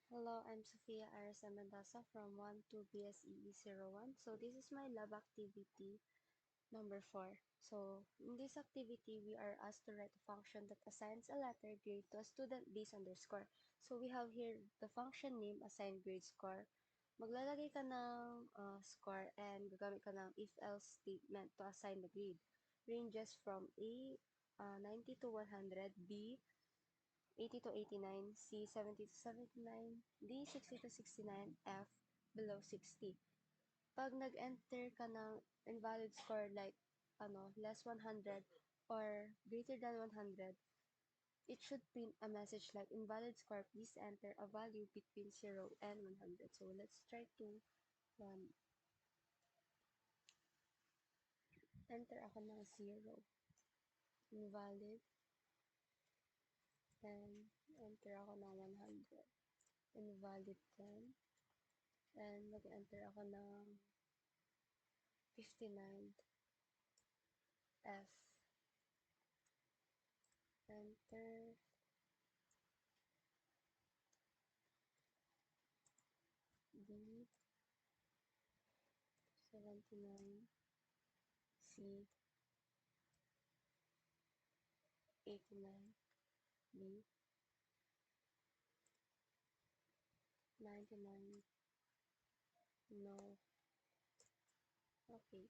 Hello, I'm Sofia Arisa Mendoza from 12BSEE01. So this is my lab activity number 4. So in this activity, we are asked to write a function that assigns a letter grade to a student based on their score. So we have here the function name assign grade score. Maglalagay ka ng score and gagamit ka ng if-else statement to assign the grade. Ranges from A, 90 to 100, B, 80 to 89, C 70 to 79, D 60 to 69, F below 60. Pag nag-enter ka ng invalid score like less 100 or greater than 100, it should print a message like invalid score, please enter a value between 0 and 100. So let's try to um, enter ako ng 0, invalid, and enter ako ng 100, invalid 10, and mag-enter ako ng 59, F, enter, B, 79, C, 89, B, 99, no. Okay.